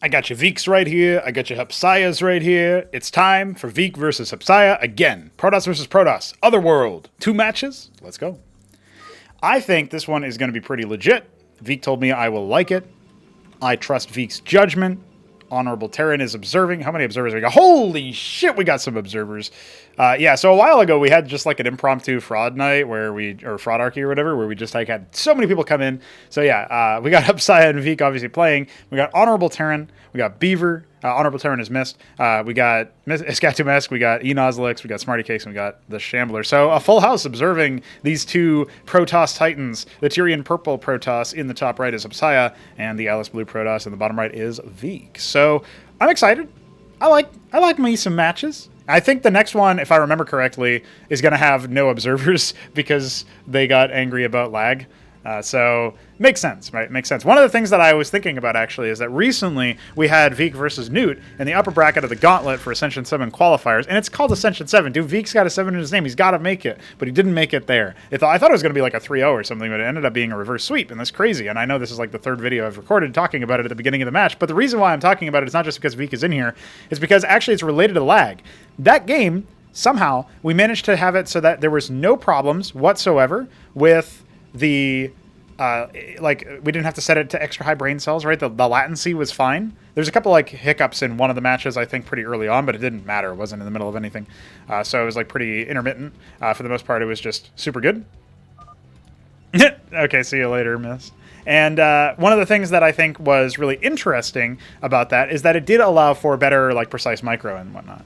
I got your Veeqs right here. I got your Hupsaiyas right here. It's time for Veeq versus Hupsaiya again. Protoss versus Protoss. Otherworld. 2 matches. Let's go. I think this one is going to be pretty legit. Veeq told me I will like it. I trust Veeq's judgment. Honorable Terran is observing. How many observers we got? Holy shit, we got some observers. Yeah, so a while ago we had just like an impromptu fraud night or fraudarchy or whatever, where we just like had so many people come in. So yeah, we got Hupsaiya and Veeq obviously playing. We got Honorable Terran. We got Beaver. Honorable Terran is missed. We got Iskatumesk. We got Enozlix. We got Smarty Cakes. And we got the Shambler. So a full house observing these two Protoss Titans. The Tyrian Purple Protoss in the top right is Hupsaiya, and the Alice Blue Protoss in the bottom right is Veeq. So I'm excited. I like me some matches. I think the next one, if I remember correctly, is going to have no observers because they got angry about lag. So makes sense, right? Makes sense. One of the things that I was thinking about actually is that recently we had Veeq versus Newt in the upper bracket of the gauntlet for Ascension 7 qualifiers, and it's called Ascension 7. Dude, Veeq's got a 7 in his name. He's got to make it, but he didn't make it there. I thought it was going to be like a 3-0 or something, but it ended up being a reverse sweep, and that's crazy. And I know this is like the third video I've recorded talking about it at the beginning of the match, but the reason why I'm talking about it is not just because Veeq is in here, it's because actually it's related to lag. That game, somehow, we managed to have it so that there was no problems whatsoever with the like we didn't have to set it to extra high brain cells, right? The latency was fine. There's a couple like hiccups in one of the matches, I think, pretty early on, but it didn't matter. It wasn't in the middle of anything. So it was like pretty intermittent. For the most part, it was just super good. Okay, see you later, miss. And one of the things that I think was really interesting about that is that it did allow for better like precise micro and whatnot.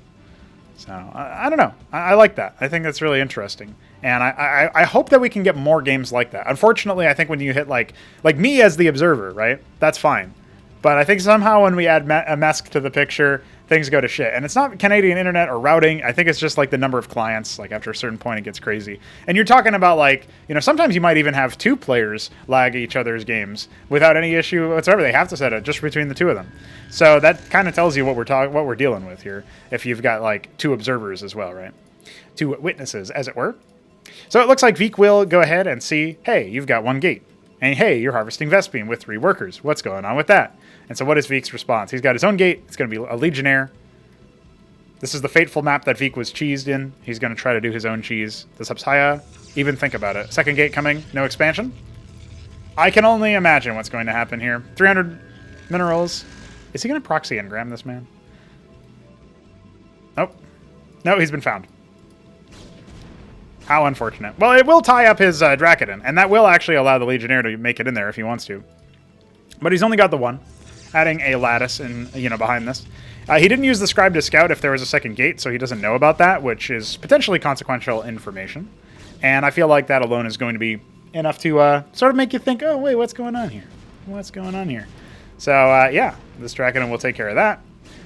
So I don't know. I like that. I think that's really interesting. And I hope that we can get more games like that. Unfortunately, I think when you hit like me as the observer, right? That's fine. But I think somehow when we add a mask to the picture, things go to shit. And it's not Canadian internet or routing. I think it's just like the number of clients. Like after a certain point, it gets crazy. And you're talking about like, you know, sometimes you might even have 2 players lag each other's games without any issue whatsoever. They have to set it just between the 2 of them. So that kind of tells you what we're dealing with here. If you've got like 2 observers as well, right? 2 witnesses, as it were. So it looks like Veeq will go ahead and see, hey, you've got 1 gate. And hey, you're harvesting Vespene with 3 workers. What's going on with that? And so what is Veeq's response? He's got his own gate. It's going to be a Legionnaire. This is the fateful map that Veeq was cheesed in. He's going to try to do his own cheese. Does Hupsaiya even think about it? Second gate coming, no expansion. I can only imagine what's going to happen here. 300 minerals. Is he going to proxy engram this man? Nope. No, he's been found. How unfortunate. Well, it will tie up his Dracodon, and that will actually allow the Legionnaire to make it in there if he wants to. But he's only got the 1, adding a lattice in, behind this. He didn't use the Scribe to scout if there was a second gate, so he doesn't know about that, which is potentially consequential information. And I feel like that alone is going to be enough to sort of make you think, oh, wait, what's going on here? What's going on here? So, yeah, this Dracodon will take care of that.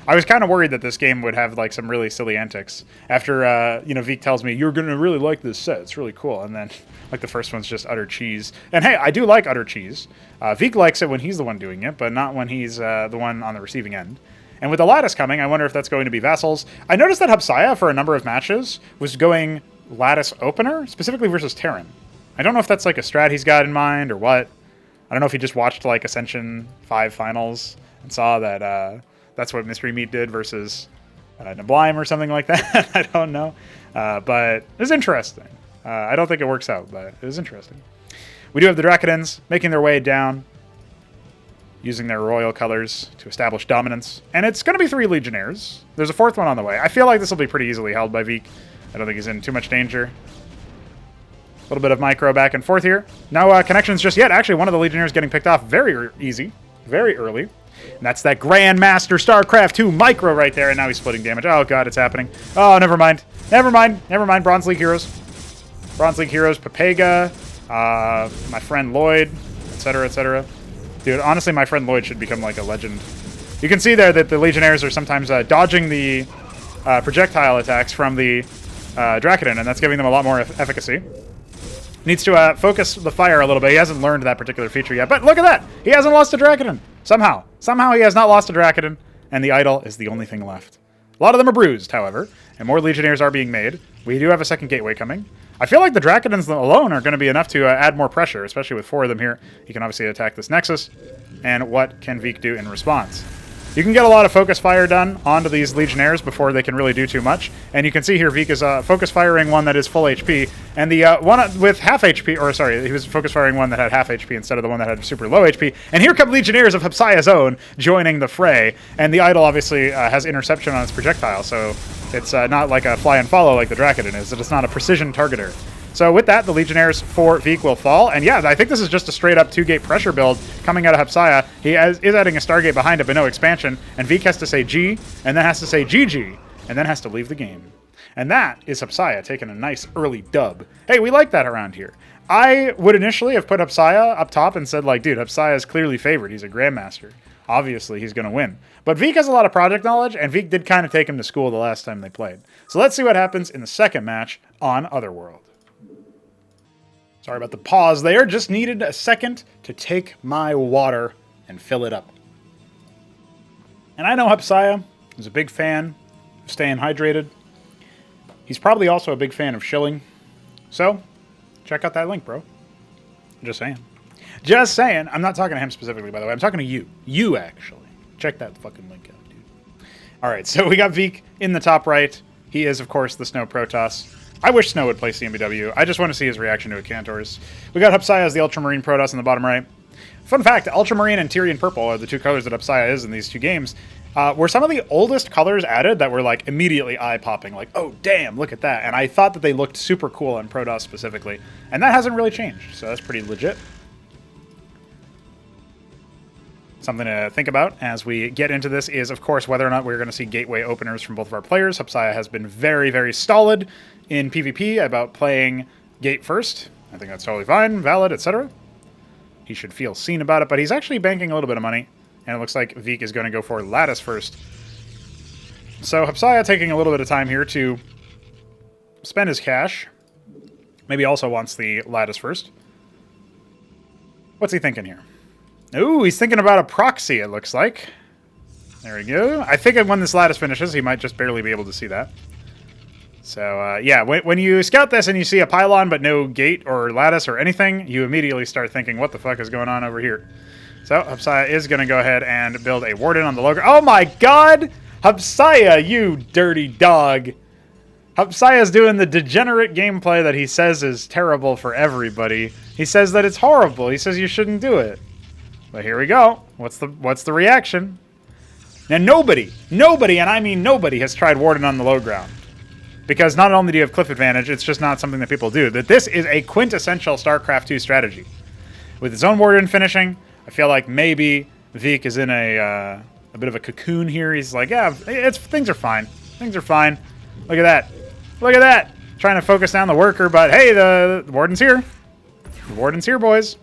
I was kind of worried that this game would have like some really silly antics. After Veeq tells me you're gonna really like this set, it's really cool, and then like the first one's just utter cheese. And hey, I do like utter cheese. Veeq likes it when he's the one doing it, but not when he's the one on the receiving end. And with the lattice coming, I wonder if that's going to be vassals. I noticed that Hupsaiya for a number of matches was going lattice opener, specifically versus Terran. I don't know if that's like a strat he's got in mind or what. I don't know if he just watched like Ascension 5 finals and saw that. That's what Mystery Meat did versus Nablime or something like that. I don't know. But it was interesting. I don't think it works out, but it was interesting. We do have the Dracodons making their way down, using their royal colors to establish dominance. And it's going to be 3 Legionnaires. There's a 4th one on the way. I feel like this will be pretty easily held by Veeq. I don't think he's in too much danger. A little bit of micro back and forth here. No connections just yet. Actually, one of the Legionnaires getting picked off very easy, very early. And that's that Grandmaster Starcraft 2 micro right there, and now he's splitting damage. Oh, God, it's happening. Oh, never mind. Never mind. Bronze League heroes. Papega, my friend Lloyd, etc., etc. Dude, honestly, my friend Lloyd should become like a legend. You can see there that the Legionnaires are sometimes dodging the projectile attacks from the Dracodon, and that's giving them a lot more efficacy. Needs to focus the fire a little bit. He hasn't learned that particular feature yet. But look at that! He hasn't lost a Dracodon! Somehow. Somehow he has not lost a Dracodon, and the idol is the only thing left. A lot of them are bruised, however, and more Legionnaires are being made. We do have a second gateway coming. I feel like the Dracodons alone are going to be enough to add more pressure, especially with 4 of them here. He can obviously attack this Nexus. And what can Veeq do in response? You can get a lot of focus fire done onto these Legionnaires before they can really do too much. And you can see here Veeq is focus firing one that is full HP. And the one with half HP, or sorry, he was focus firing one that had half HP instead of the one that had super low HP. And here come Legionnaires of Hupsaiya's own joining the fray. And the idol obviously has interception on its projectile, so it's not like a fly and follow like the Drakon is. It's not a precision targeter. So with that, the Legionnaires for Veeq will fall. And yeah, I think this is just a straight-up 2-gate pressure build coming out of Hupsaiya. He is adding a Stargate behind it, but no expansion. And Veeq has to say G, and then has to say GG, and then has to leave the game. And that is Hupsaiya taking a nice early dub. Hey, we like that around here. I would initially have put Hupsaiya up top and said, like, dude, Hupsaiya is clearly favored. He's a Grandmaster. Obviously, he's going to win. But Veeq has a lot of project knowledge, and Veeq did kind of take him to school the last time they played. So let's see what happens in the second match on Otherworld. Sorry about the pause there. Just needed a second to take my water and fill it up. And I know Hupsaiya is a big fan of staying hydrated. He's probably also a big fan of shilling. So, check out that link, bro. Just saying. Just saying. I'm not talking to him specifically, by the way. I'm talking to you. You, actually. Check that fucking link out, dude. All right, so we got Veeq in the top right. He is, of course, the Snow Protoss. I wish Snow would play CMBW. I just want to see his reaction to a Cantors. We got Hupsaiya as the Ultramarine Protoss in the bottom right. Fun fact, Ultramarine and Tyrian Purple are the two colors that Hupsaiya is in these two games. Were some of the oldest colors added that were like immediately eye-popping. Like, oh, damn, look at that. And I thought that they looked super cool on Protoss specifically. And that hasn't really changed, so that's pretty legit. Something to think about as we get into this is, of course, whether or not we're going to see gateway openers from both of our players. Hupsaiya has been very, very stolid in PvP about playing gate first. I think that's totally fine, valid, etc. He should feel seen about it, but he's actually banking a little bit of money, and it looks like Veeq is going to go for lattice first. So Hupsaiya taking a little bit of time here to spend his cash. Maybe also wants the lattice first. What's he thinking here? Ooh, he's thinking about a proxy, it looks like. There we go. I think when this lattice finishes, he might just barely be able to see that. So, yeah, when you scout this and you see a pylon but no gate or lattice or anything, you immediately start thinking, what the fuck is going on over here? So, Hupsaiya is going to go ahead and build a Warden on the logo. Oh my god! Hupsaiya, you dirty dog! Hupsaiya's doing the degenerate gameplay that he says is terrible for everybody. He says that it's horrible. He says you shouldn't do it. But here we go. What's the reaction? Now nobody, and I mean nobody, has tried Warden on the low ground. Because not only do you have cliff advantage, it's just not something that people do. That this is a quintessential StarCraft 2 strategy. With his own Warden finishing, I feel like maybe Veeq is in a bit of a cocoon here. He's like, yeah, things are fine. Things are fine. Look at that. Look at that. Trying to focus down the worker, but hey, the Warden's here. The Warden's here, boys.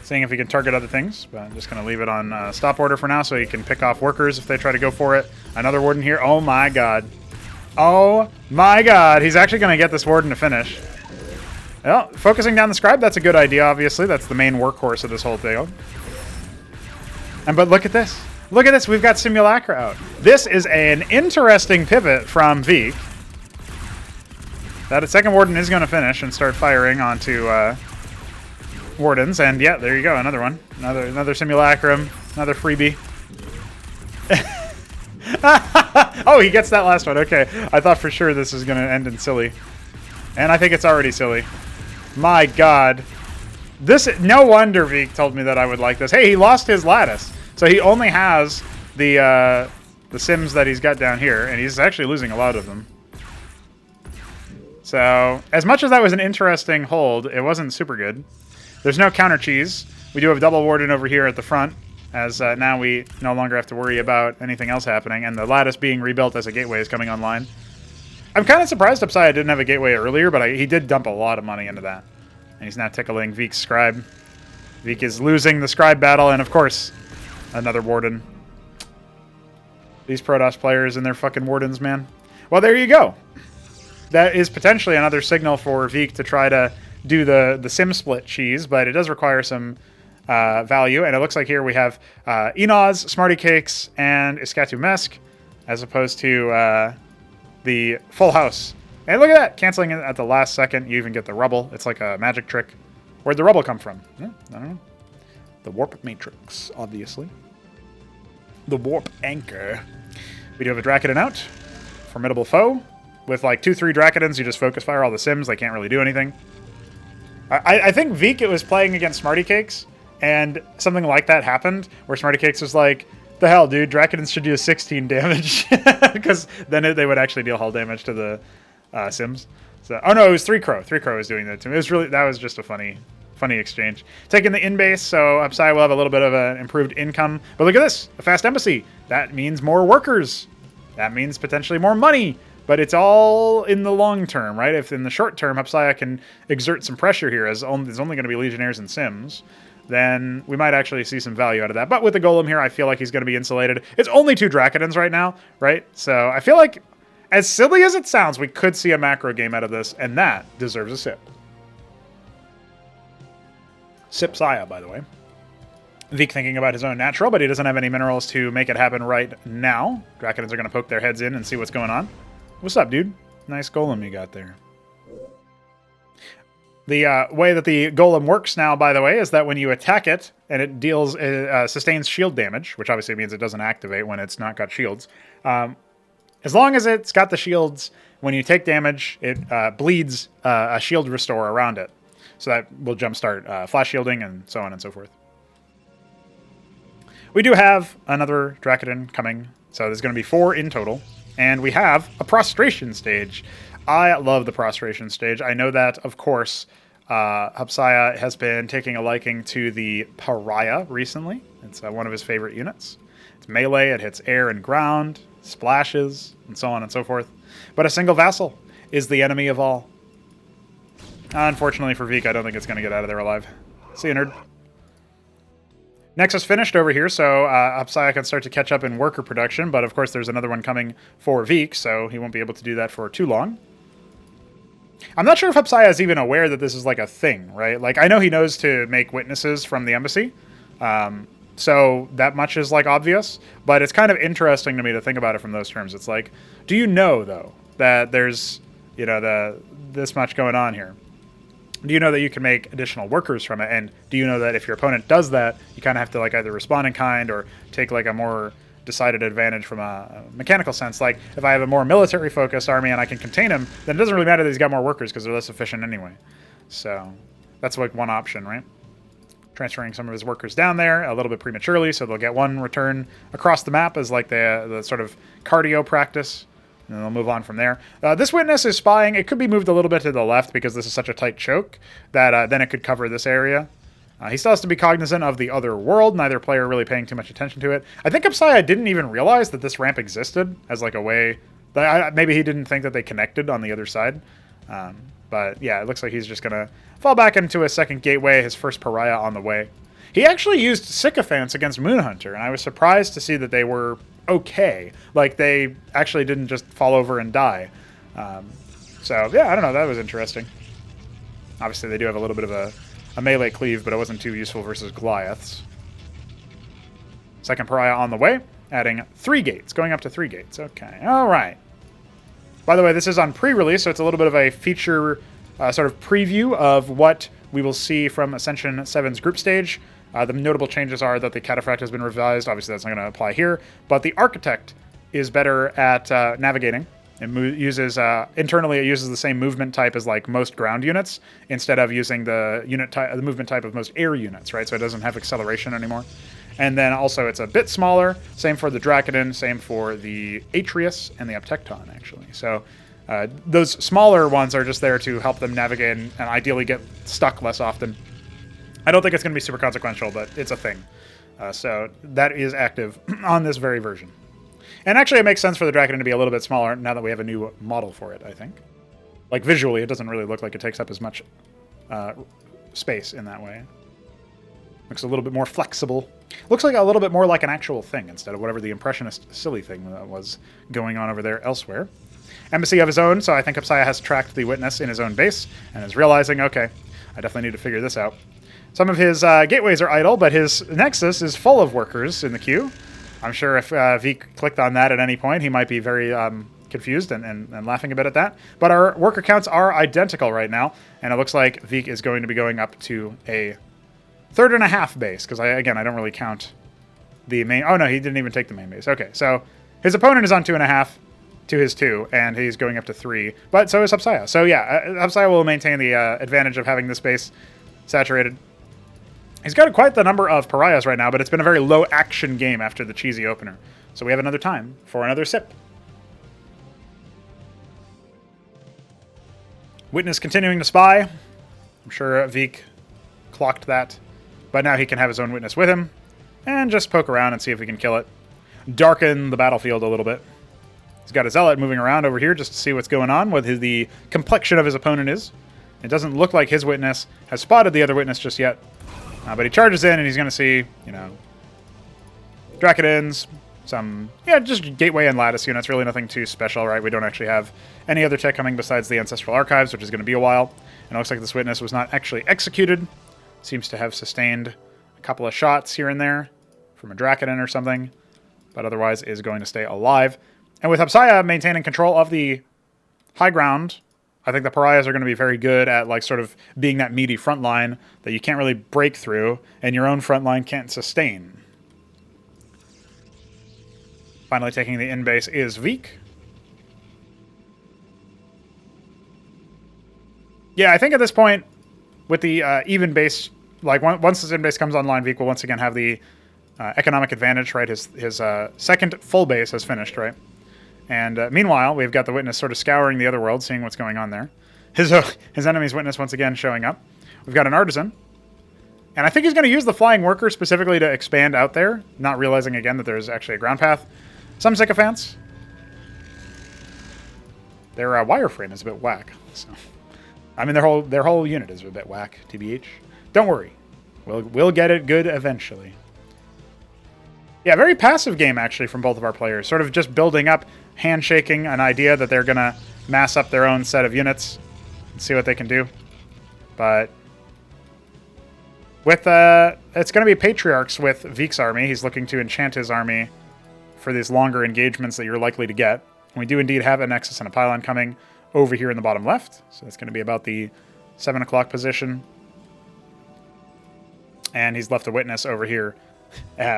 Seeing if he can target other things, but I'm just going to leave it on stop order for now so he can pick off workers if they try to go for it. Another Warden here. Oh my god. Oh my god. He's actually going to get this Warden to finish. Well, focusing down the scribe, that's a good idea, obviously. That's the main workhorse of this whole thing. But look at this. Look at this. We've got Simulacra out. This is an interesting pivot from Veeq. That second Warden is going to finish and start firing onto Wardens, and yeah, there you go, another one. Another Simulacrum, another freebie. Oh, he gets that last one. Okay, I thought for sure this was going to end in silly. And I think it's already silly. My god. No wonder Veeq told me that I would like this. Hey, he lost his lattice. So he only has the sims that he's got down here, and he's actually losing a lot of them. So, as much as that was an interesting hold, it wasn't super good. There's no counter cheese. We do have double Warden over here at the front, as now we no longer have to worry about anything else happening, and the lattice being rebuilt as a gateway is coming online. I'm kind of surprised Hupsaiya didn't have a gateway earlier, but he did dump a lot of money into that. And he's now tickling Veeq's scribe. Veeq is losing the scribe battle, and of course, another Warden. These Protoss players and their fucking Wardens, man. Well, there you go. That is potentially another signal for Veeq to try to do the sim split cheese, but it does require some value. And it looks like here we have Enoz, Smarty Cakes, and Iskatu Mesk, as opposed to the Full House. And look at that, canceling it at the last second. You even get the rubble. It's like a magic trick. Where'd the rubble come from? I don't know. The Warp Matrix, obviously. the warp anchor. We do have a Dracodon out. Formidable foe. With like 2-3 Dracodons, you just focus fire all the Sims. They can't really do anything. I think Veeq was playing against Smarty Cakes, and something like that happened, where Smarty Cakes was like, the hell, dude, Dracodons should do 16 damage, because then they would actually deal hull damage to the Sims. So, oh no, it was 3 Crow. 3 Crow was doing that to me. That was just a funny exchange. Taking the in-base, so Hupsaiya will have a little bit of an improved income. But look at this, a fast embassy. That means more workers. That means potentially more money. But it's all in the long term, right? If in the short term, Hupsaiya can exert some pressure here, as there's only going to be Legionnaires and Sims, then we might actually see some value out of that. But with the Golem here, I feel like he's going to be insulated. It's only 2 Dracodons right now, right? So I feel like, as silly as it sounds, we could see a macro game out of this, and that deserves a sip. Hupsaiya, by the way. Veeq thinking about his own natural, but he doesn't have any minerals to make it happen right now. Dracodons are going to poke their heads in and see what's going on. What's up, dude? Nice golem you got there. The way that the golem works now, by the way, is that when you attack it and it deals sustains shield damage, which obviously means it doesn't activate when it's not got shields. As long as it's got the shields, when you take damage, it bleeds a shield restore around it. So that will jumpstart flash shielding and so on and so forth. We do have another Dracodon coming, so there's going to be 4 in total. And we have a prostration stage. I love the prostration stage. I know that, of course, Hupsaiya has been taking a liking to the Pariah recently. It's one of his favorite units. It's melee, it hits air and ground, splashes, and so on and so forth. But a single vassal is the enemy of all. Unfortunately for Veeq, I don't think it's going to get out of there alive. See you, nerd. Nexus finished over here, so Hupsaiya can start to catch up in worker production, but of course there's another one coming for Veeq, so he won't be able to do that for too long. I'm not sure if Hupsaiya is even aware that this is like a thing, right? Like, I know he knows to make witnesses from the embassy, so that much is like obvious, but it's kind of interesting to me to think about it from those terms. It's like, do you know, though, that there's, you know, this much going on here? Do you know that you can make additional workers from it? And do you know that if your opponent does that, you kind of have to like either respond in kind or take like a more decided advantage from a mechanical sense? Like if I have a more military focused army and I can contain him, then it doesn't really matter that he's got more workers because they're less efficient anyway. So that's like one option, right? Transferring some of his workers down there a little bit prematurely, so they'll get 1 return across the map as like the sort of cardio practice. And then they'll move on from there. This witness is spying. It could be moved a little bit to the left because this is such a tight choke that then it could cover this area. He still has to be cognizant of the other world, neither player really paying too much attention to it. I think Hupsaiya didn't even realize that this ramp existed as like a way. Maybe he didn't think that they connected on the other side. But yeah, it looks like he's just going to fall back into a second gateway, his first pariah on the way. He actually used Sycophants against Moonhunter, and I was surprised to see that they were okay. Like, they actually didn't just fall over and die. So, yeah, I don't know. That was interesting. Obviously, they do have a little bit of a melee cleave, but it wasn't too useful versus Goliaths. Second pariah on the way, adding 3 gates, going up to 3 gates. Okay, all right. By the way, this is on pre-release, so it's a little bit of a feature sort of preview of what we will see from Ascension 7's group stage. The notable changes are that the Cataphract has been revised. Obviously, that's not going to apply here. But the Architect is better at navigating. It uses internally, it uses the same movement type as like most ground units instead of using the movement type of most air units, right? So it doesn't have acceleration anymore. And then also it's a bit smaller. Same for the Dracodon, same for the Atreus and the Aptecton, actually. So those smaller ones are just there to help them navigate and ideally get stuck less often. I don't think it's going to be super consequential, but it's a thing. So that is active on this very version. And actually, it makes sense for the Dracodon to be a little bit smaller now that we have a new model for it, I think. Like, visually, it doesn't really look like it takes up as much space in that way. Looks a little bit more flexible. Looks like a little bit more like an actual thing instead of whatever the Impressionist silly thing that was going on over there elsewhere. Embassy of his own, so I think Hupsaiya has tracked the witness in his own base and is realizing, okay, I definitely need to figure this out. Some of his gateways are idle, but his Nexus is full of workers in the queue. I'm sure if Veeq clicked on that at any point, he might be very confused and laughing a bit at that. But our worker counts are identical right now, and it looks like Veeq is going to be going up to a 3.5 base, because, I don't really count the main... Oh, no, he didn't even take the main base. Okay, so his opponent is on 2.5 to his 2, and he's going up to 3. But so is Hupsaiya. So, yeah, Hupsaiya will maintain the advantage of having this base saturated. He's got quite the number of pariahs right now, but it's been a very low-action game after the cheesy opener. So we have another time for another sip. Witness continuing to spy. I'm sure Veeq clocked that. But now he can have his own Witness with him. And just poke around and see if we can kill it. Darken the battlefield a little bit. He's got a Zealot moving around over here just to see what's going on, what the complexion of his opponent is. It doesn't look like his Witness has spotted the other Witness just yet. But he charges in, and he's going to see, you know, Dracodins, some, yeah, just Gateway and Lattice units. Really nothing too special, right? We don't actually have any other tech coming besides the Ancestral Archives, which is going to be a while. And it looks like this Witness was not actually executed. Seems to have sustained a couple of shots here and there from a Dracodin or something, but otherwise is going to stay alive. And with Hupsaiya maintaining control of the high ground, I think the pariahs are going to be very good at, like, sort of being that meaty front line that you can't really break through, and your own front line can't sustain. Finally taking the in base is Veeq. Yeah, I think at this point, with the even base, like, once this in base comes online, Veeq will once again have the economic advantage, right? His second full base has finished, right? And meanwhile, we've got the Witness sort of scouring the Otherworld, seeing what's going on there. His enemy's Witness once again showing up. We've got an Artisan. And I think he's going to use the Flying Worker specifically to expand out there, not realizing again that there's actually a ground path. Some sycophants. Their wireframe is a bit whack. So, I mean, their whole unit is a bit whack, TBH. Don't worry. We'll get it good eventually. Yeah, very passive game, actually, from both of our players. Sort of just building up, handshaking an idea that they're going to mass up their own set of units and see what they can do. But with it's going to be Patriarchs with Veeq's army. He's looking to enchant his army for these longer engagements that you're likely to get. And we do indeed have a Nexus and a Pylon coming over here in the bottom left. So it's going to be about the 7 o'clock position. And he's left a Witness over here,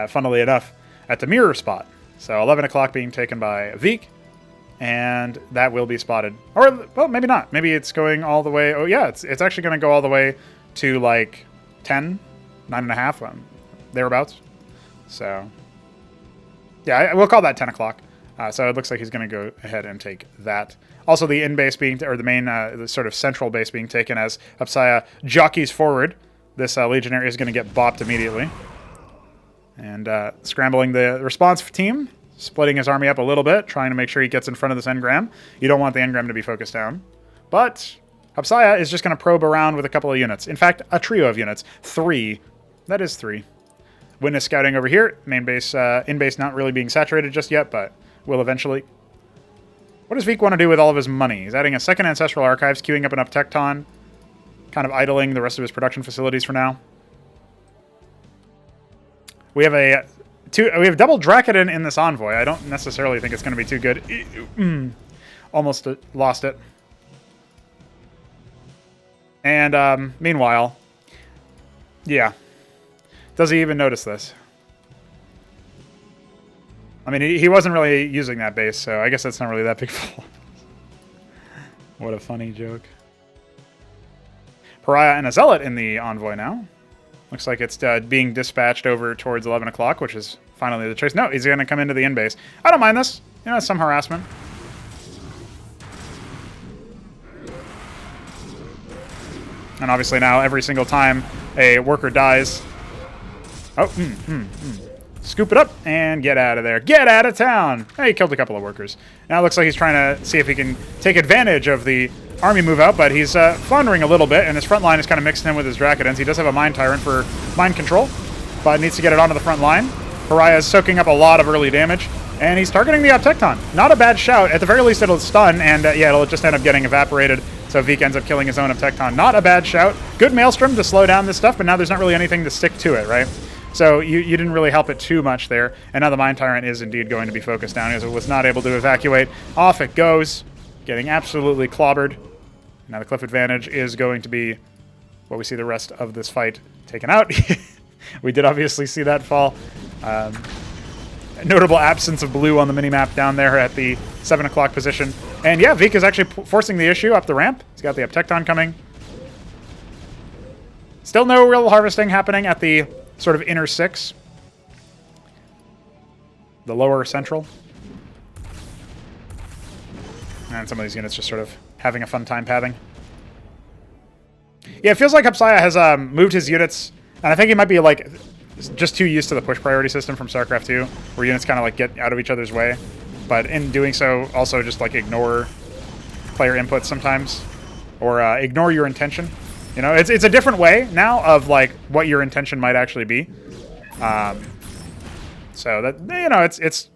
funnily enough, at the mirror spot. So 11 o'clock being taken by Veeq, and that will be spotted. Or, well, maybe not. Maybe it's going all the way. Oh, yeah, it's actually going to go all the way to, like, 10, 9.5, thereabouts. So, yeah, we'll call that 10 o'clock. So it looks like he's going to go ahead and take that. Also, the in-base being, or the main, the sort of central base being taken as Hupsaiya jockeys forward. This Legionnaire is going to get bopped immediately. And scrambling the response team, splitting his army up a little bit, trying to make sure he gets in front of this engram. You don't want the engram to be focused down. But Hupsaiya is just going to probe around with a couple of units. In fact, a trio of units. 3. That is 3. Witness scouting over here. Main base, in-base not really being saturated just yet, but will eventually. What does Veeq want to do with all of his money? He's adding a second Ancestral Archives, queuing up an Uptecton, kind of idling the rest of his production facilities for now. We have double Dracodin in this Envoy. I don't necessarily think it's going to be too good. Almost lost it. And meanwhile, yeah. Does he even notice this? I mean, he wasn't really using that base, so I guess that's not really that big fault. What a funny joke. Pariah and a Zealot in the Envoy now. Looks like it's being dispatched over towards 11 o'clock, which is finally the choice. No, he's going to come into the in-base. I don't mind this. You know, some harassment. And obviously now, every single time a worker dies... Oh, scoop it up and get out of there. Get out of town! Hey, he killed a couple of workers. Now it looks like he's trying to see if he can take advantage of the army move out, but he's floundering a little bit, and his front line is kind of mixed in with his Dracodins. He does have a Mind Tyrant for mind control, but needs to get it onto the front line. Pariah is soaking up a lot of early damage, and he's targeting the Uptecton. Not a bad shout. At the very least, it'll stun, and yeah, it'll just end up getting evaporated, so Veeq ends up killing his own Uptecton. Not a bad shout. Good Maelstrom to slow down this stuff, but now there's not really anything to stick to it, right? So you didn't really help it too much there, and now the Mind Tyrant is indeed going to be focused down, as it was not able to evacuate. Off it goes, getting absolutely clobbered. Now the cliff advantage is going to be what we see the rest of this fight taken out. We did obviously see that fall. A notable absence of blue on the minimap down there at the 7 o'clock position. And yeah, Veeq is actually forcing the issue up the ramp. He's got the Uptecton coming. Still no real harvesting happening at the sort of inner 6. The lower central. And some of these units just sort of having a fun time pathing. Yeah, it feels like Hupsaiya has moved his units, and I think he might be like just too used to the push priority system from Starcraft 2, where units kind of like get out of each other's way. But in doing so, also just like ignore player inputs sometimes, or ignore your intention. You know, it's a different way now of like what your intention might actually be. So that, you know, it's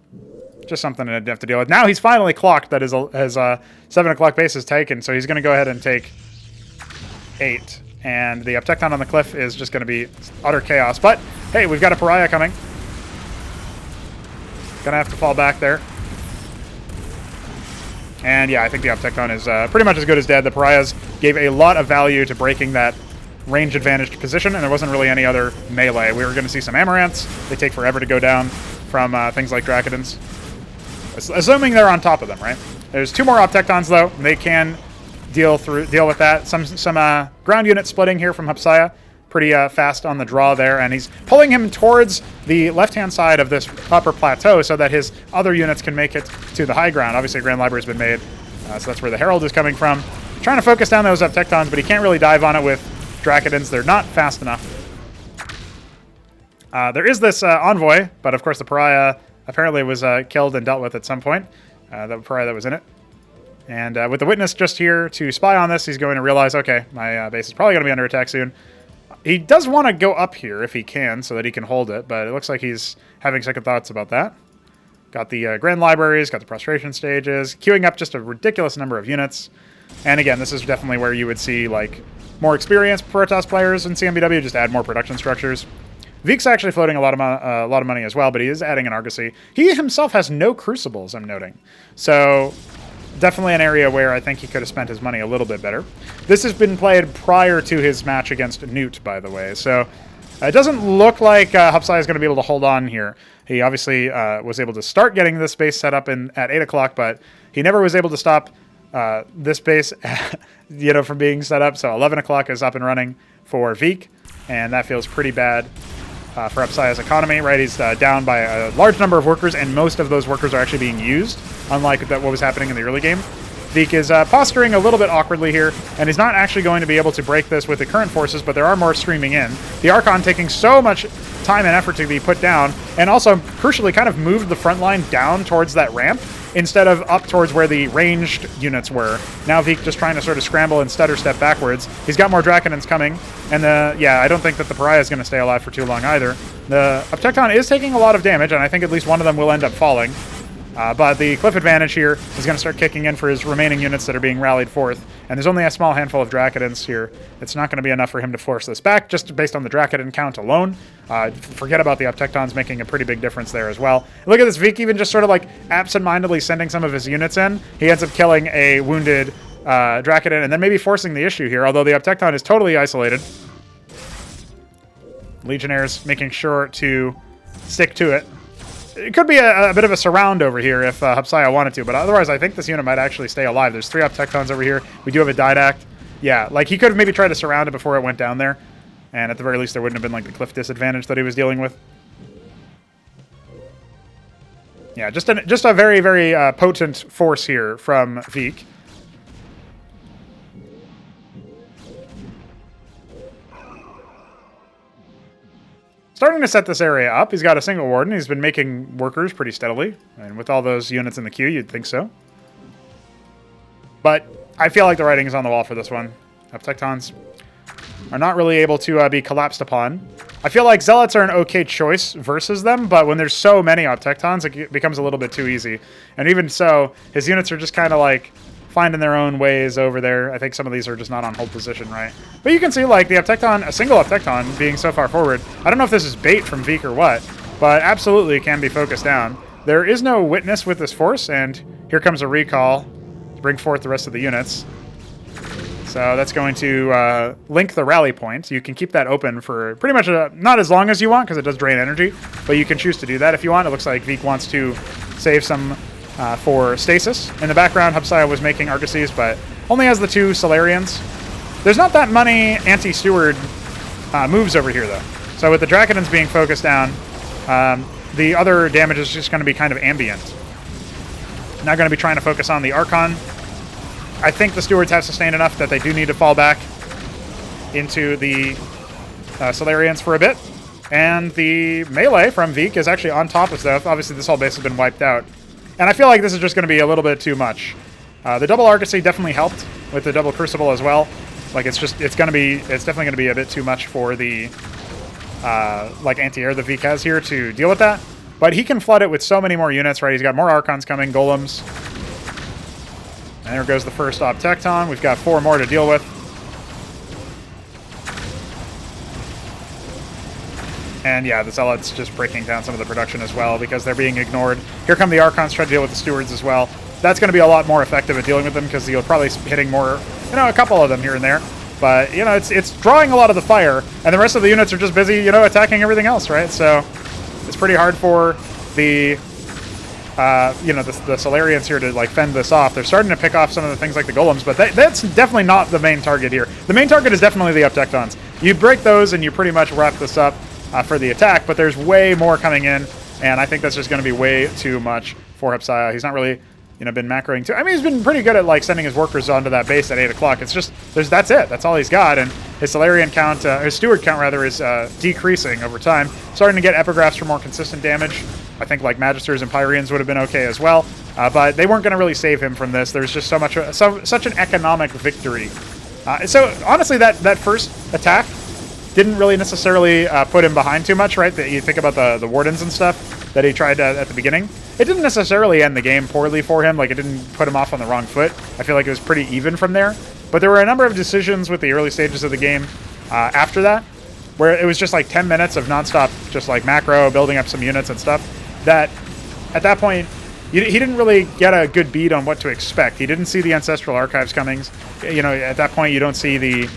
just something to have to deal with. Now he's finally clocked that his 7 o'clock base is taken, so he's going to go ahead and take 8. And the Uptecton on the cliff is just going to be utter chaos. But, hey, we've got a Pariah coming. Going to have to fall back there. And, yeah, I think the Uptecton is pretty much as good as dead. The Pariahs gave a lot of value to breaking that range-advantaged position, and there wasn't really any other melee. We were going to see some Amaranths. They take forever to go down from things like Dracodons. Assuming they're on top of them, right? There's 2 more Uptectons, though. They can deal with that. Some ground unit splitting here from Hupsaiya. Pretty fast on the draw there, and he's pulling him towards the left-hand side of this upper plateau so that his other units can make it to the high ground. Obviously, a Grand Library's been made, so that's where the Herald is coming from. Trying to focus down those Uptectons, but he can't really dive on it with Dracodons. They're not fast enough. There is this Envoy, but of course the Pariah apparently was killed and dealt with at some point. The Pariah that was in it. And with the Witness just here to spy on this, he's going to realize, okay, my base is probably going to be under attack soon. He does want to go up here if he can so that he can hold it, but it looks like he's having second thoughts about that. Got the Grand Libraries, got the Prostration Stages, queuing up just a ridiculous number of units. And again, this is definitely where you would see like more experienced Protoss players in CMBW just add more production structures. Veeq's actually floating a lot of money as well, but he is adding an Argosy. He himself has no Crucibles, I'm noting. So definitely an area where I think he could have spent his money a little bit better. This has been played prior to his match against Newt, by the way. So it doesn't look like Hupsaiya is going to be able to hold on here. He obviously was able to start getting this base set up at 8 o'clock, but he never was able to stop this base from being set up. So 11 o'clock is up and running for Veeq, and that feels pretty bad for Hupsaiya's economy, right? He's down by a large number of workers, and most of those workers are actually being used, unlike what was happening in the early game. Veeq is posturing a little bit awkwardly here, and he's not actually going to be able to break this with the current forces, but there are more streaming in. The Archon taking so much time and effort to be put down, and also, crucially, kind of moved the front line down towards that ramp, instead of up towards where the ranged units were. Now Veeq just trying to sort of scramble and stutter step backwards. He's got more Dracodons coming, and I don't think that the Pariah is going to stay alive for too long either. The Uptecton is taking a lot of damage, and I think at least one of them will end up falling. But the cliff advantage here is going to start kicking in for his remaining units that are being rallied forth. And there's only a small handful of Dracodons here. It's not going to be enough for him to force this back, just based on the Dracodon count alone. Forget about the Uptectons making a pretty big difference there as well. Look at this, Veeq even just sort of like absentmindedly sending some of his units in. He ends up killing a wounded Dracodon and then maybe forcing the issue here, although the Uptecton is totally isolated. Legionnaires making sure to stick to it. It could be a bit of a surround over here if Hupsaiya wanted to, but otherwise I think this unit might actually stay alive. There's 3 Uptectons over here. We do have a Didact. Yeah, like he could have maybe tried to surround it before it went down there, and at the very least there wouldn't have been like the cliff disadvantage that he was dealing with. Yeah, just a very, very potent force here from Veeq. Starting to set this area up. He's got a single Warden. He's been making workers pretty steadily. And with all those units in the queue, you'd think so. But I feel like the writing is on the wall for this one. Uptectons are not really able to be collapsed upon. I feel like Zealots are an okay choice versus them, but when there's so many Uptectons, it becomes a little bit too easy. And even so, his units are just kind of like finding their own ways over there. I think some of these are just not on hold position, right? But you can see, like, the Uptecton, a single Uptecton being so far forward. I don't know if this is bait from Veeq or what, but absolutely it can be focused down. There is no witness with this force, and here comes a recall to bring forth the rest of the units. So that's going to link the rally point. You can keep that open for pretty much not as long as you want because it does drain energy, but you can choose to do that if you want. It looks like Veeq wants to save some for stasis. In the background, Hupsaiya was making Argosies, but only has the 2 Solarians. There's not that many anti-steward moves over here, though. So with the Drakons being focused down, the other damage is just going to be kind of ambient. Not going to be trying to focus on the Archon. I think the Stewards have sustained enough that they do need to fall back into the Solarians for a bit. And the melee from Veeq is actually on top of stuff. Obviously, this whole base has been wiped out. And I feel like this is just going to be a little bit too much. The double Argosy definitely helped with the double Crucible as well. Like, it's definitely going to be a bit too much for the like anti-air that Veeq has here to deal with that. But he can flood it with so many more units, right? He's got more Archons coming, Golems. And there goes the first Op Tecton. We've got 4 more to deal with. And yeah, the Zealots just breaking down some of the production as well because they're being ignored. Here come the Archons trying to deal with the Stewards as well. That's going to be a lot more effective at dealing with them because you'll probably be hitting more, a couple of them here and there. But, it's drawing a lot of the fire, and the rest of the units are just busy, attacking everything else, right? So it's pretty hard for the the Solarians here to like fend this off. They're starting to pick off some of the things like the Golems, but that's definitely not the main target here. The main target is definitely the Uptectons. You break those and you pretty much wrap this up for the attack, but there's way more coming in, and I think that's just going to be way too much for Hupsaiya. He's not really been macroing too. I mean, he's been pretty good at like sending his workers onto that base at 8 o'clock. It's just that's it. That's all he's got, and his Solarian count, his Steward count rather, is decreasing over time. Starting to get epigraphs for more consistent damage. I think like Magisters and Pyrians would have been okay as well, but they weren't going to really save him from this. There's just such an economic victory. So honestly, that first attack didn't really necessarily put him behind too much, right? That you think about the Wardens and stuff that he tried at the beginning. It didn't necessarily end the game poorly for him. Like, it didn't put him off on the wrong foot. I feel like it was pretty even from there. But there were a number of decisions with the early stages of the game after that, where it was just like 10 minutes of nonstop, just like macro, building up some units and stuff, that at that point, he didn't really get a good beat on what to expect. He didn't see the Ancestral Archives coming. At that point, you don't see the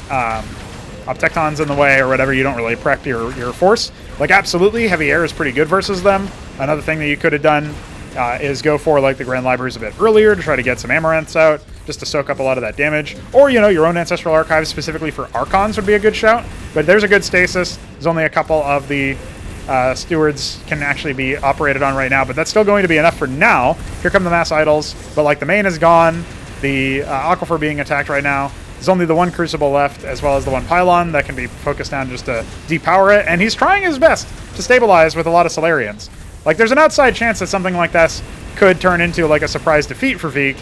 Optectons in the way or whatever. You don't really prep your force. Like, absolutely, heavy air is pretty good versus them. Another thing that you could have done is go for like the Grand Libraries a bit earlier to try to get some Amaranths out, just to soak up a lot of that damage. Or, your own Ancestral Archives specifically for Archons would be a good shout. But there's a good stasis. There's only a couple of the Stewards can actually be operated on right now, but that's still going to be enough for now. Here come the Mass Idols, but like the main is gone. The Aquifer being attacked right now. There's only the one Crucible left, as well as the one Pylon that can be focused down just to depower it, and he's trying his best to stabilize with a lot of Solarians. Like, there's an outside chance that something like this could turn into like a surprise defeat for Veeq,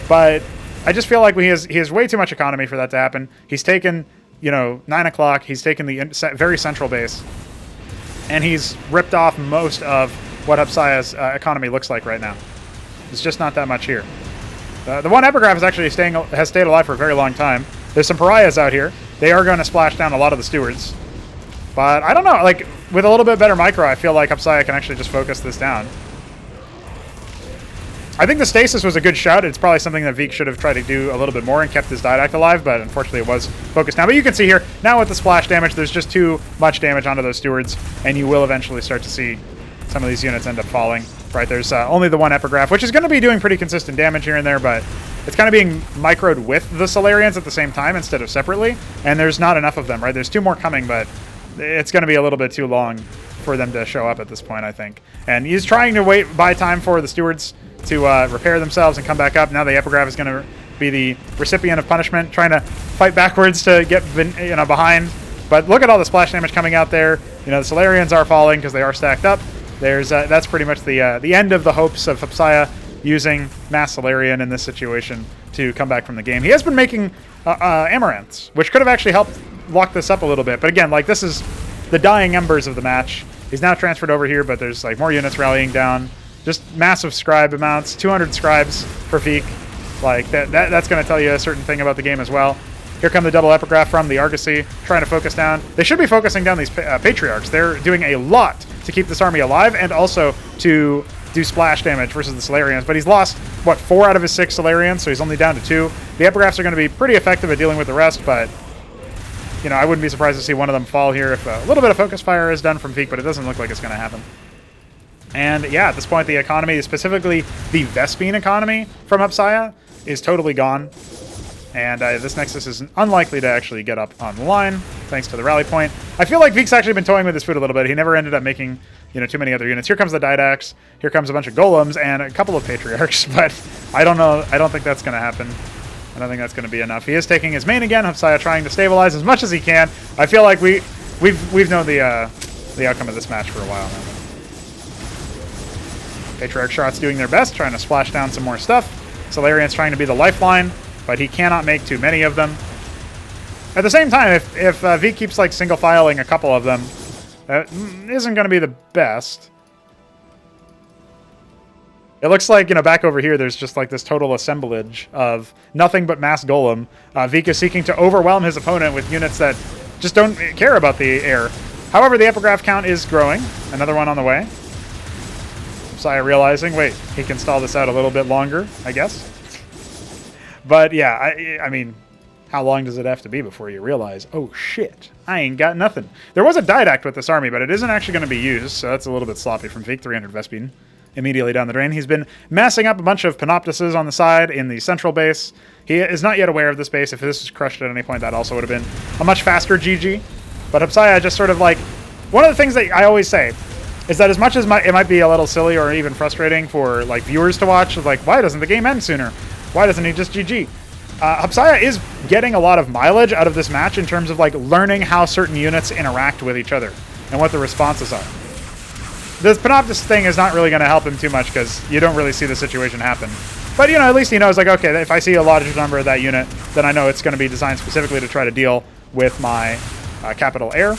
but I just feel like he has way too much economy for that to happen. He's taken, 9 o'clock, he's taken the very central base, and he's ripped off most of what Hupsaiya's economy looks like right now. There's just not that much here. The one Epigraph is actually has stayed alive for a very long time. There's some Pariahs out here. They are going to splash down a lot of the Stewards. But I don't know, like, with a little bit better micro, I feel like Hupsaiya can actually just focus this down. I think the Stasis was a good shout. It's probably something that Veeq should have tried to do a little bit more and kept his Didact alive, but unfortunately it was focused now. But you can see here, now with the splash damage, there's just too much damage onto those Stewards, and you will eventually start to see some of these units end up falling. Right, there's only the one Epigraph, which is going to be doing pretty consistent damage here and there, but it's kind of being microed with the Solarians at the same time instead of separately, and there's not enough of them, right? There's 2 more coming, but it's going to be a little bit too long for them to show up at this point, I think. And he's trying to buy time for the Stewards to repair themselves and come back up. Now the Epigraph is going to be the recipient of punishment, trying to fight backwards to get behind. But look at all the splash damage coming out there. The Solarians are falling because they are stacked up. That's pretty much the end of the hopes of Hupsaiya using Mass Solarian in this situation to come back from the game. He has been making Amaranths, which could have actually helped lock this up a little bit. But again, like, this is the dying embers of the match. He's now transferred over here, but there's like more units rallying down. Just massive scribe amounts, 200 scribes for Veeq. Like, that's going to tell you a certain thing about the game as well. Here come the double Epigraph from the Argosy, trying to focus down. They should be focusing down these Patriarchs. They're doing a lot to keep this army alive and also to do splash damage versus the Solarians, but he's lost, what, 4 out of his 6 Solarians, so he's only down to 2. The Epigraphs are going to be pretty effective at dealing with the rest, but, you know, I wouldn't be surprised to see one of them fall here if a little bit of focus fire is done from Veeq, but it doesn't look like it's going to happen. And yeah, at this point, the economy, specifically the Vespene economy from Hupsaiya, is totally gone. And this Nexus is unlikely to actually get up on the line, thanks to the rally point. I feel like Veek's actually been toying with his food a little bit. He never ended up making, you know, too many other units. Here comes the Didax, here comes a bunch of Golems, and a couple of Patriarchs, but I don't know. I don't think that's going to happen. I don't think that's going to be enough. He is taking his main again. Hupsaiya trying to stabilize as much as he can. I feel like we've known the outcome of this match for a while now. Patriarch Shots doing their best, trying to splash down some more stuff. Solarian's trying to be the lifeline, but he cannot make too many of them. At the same time, if Veeq keeps like single filing a couple of them, that isn't going to be the best. It looks like, you know, back over here, there's just like this total assemblage of nothing but mass golem. Veeq is seeking to overwhelm his opponent with units that just don't care about the air. However, the epigraph count is growing. Another one on the way. Hupsaiya realizing, wait, he can stall this out a little bit longer, I guess. But yeah, I mean, how long does it have to be before you realize, oh shit, I ain't got nothing. There was a Didact with this army, but it isn't actually going to be used, so that's a little bit sloppy from Veeq. 300 Vespene immediately down the drain. He's been massing up a bunch of Panoptises on the side in the central base. He is not yet aware of this base. If this was crushed at any point, that also would have been a much faster GG. But Hupsaiya just sort of like, one of the things that I always say is that as much as it might be a little silly or even frustrating for like viewers to watch, like, why doesn't the game end sooner? Why doesn't he just GG? Hupsaiya is getting a lot of mileage out of this match in terms of like learning how certain units interact with each other and what the responses are. This Panoptis thing is not really going to help him too much because you don't really see the situation happen. But, you know, at least he knows, like, okay, if I see a large number of that unit, then I know it's going to be designed specifically to try to deal with my capital air.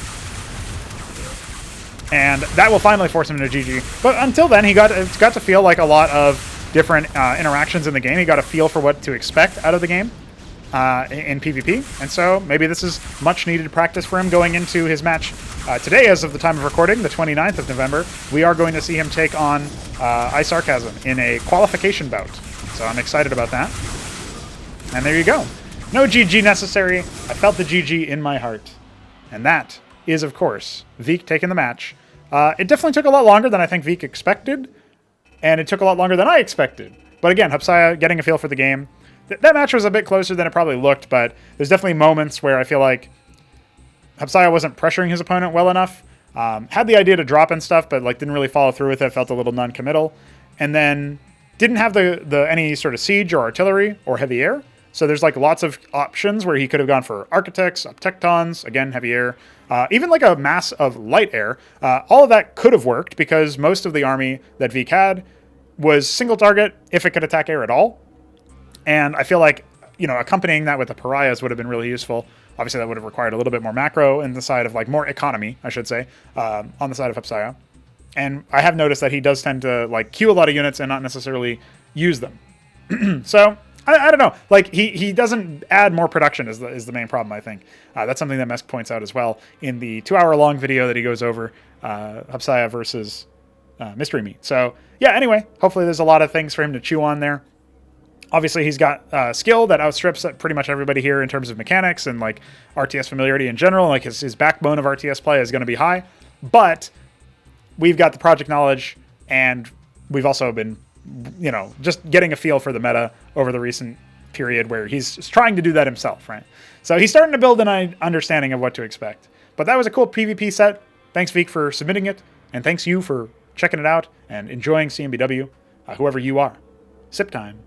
And that will finally force him to GG. But until then, it's got to feel like a lot of different interactions in the game. He got a feel for what to expect out of the game in PvP. And so maybe this is much needed practice for him going into his match today, as of the time of recording, the 29th of November. We are going to see him take on iSarcasm in a qualification bout. So I'm excited about that. And there you go. No GG necessary. I felt the GG in my heart. And that is, of course, Veeq taking the match. It definitely took a lot longer than I think Veeq expected. And it took a lot longer than I expected. But again, Hupsaiya getting a feel for the game. That match was a bit closer than it probably looked, but there's definitely moments where I feel like Hupsaiya wasn't pressuring his opponent well enough. Had the idea to drop and stuff, but like didn't really follow through with it. Felt a little non-committal. And then didn't have any sort of siege or artillery or heavy air. So there's like lots of options where he could have gone for architects, tectons, again, heavy air, even like a mass of light air. All of that could have worked because most of the army that Veeq had was single target if it could attack air at all. And I feel like, you know, accompanying that with the pariahs would have been really useful. Obviously, that would have required a little bit more macro in the side of like more economy, I should say, on the side of Hupsaiya. And I have noticed that he does tend to like queue a lot of units and not necessarily use them. So I don't know. Like he doesn't add more production is the main problem, I think. That's something that Mesk points out as well in the 2-hour-long video that he goes over Hupsaiya versus Mystery Meat. So yeah, anyway, hopefully there's a lot of things for him to chew on there. Obviously, he's got skill that outstrips pretty much everybody here in terms of mechanics and like RTS familiarity in general. Like his backbone of RTS play is going to be high, but we've got the project knowledge, and we've also been, you know, just getting a feel for the meta over the recent period where he's trying to do that himself, right? So he's starting to build an understanding of what to expect. But that was a cool PvP set. Thanks, Veeq, for submitting it, and thanks you for checking it out and enjoying CMBW, whoever you are. Sip time.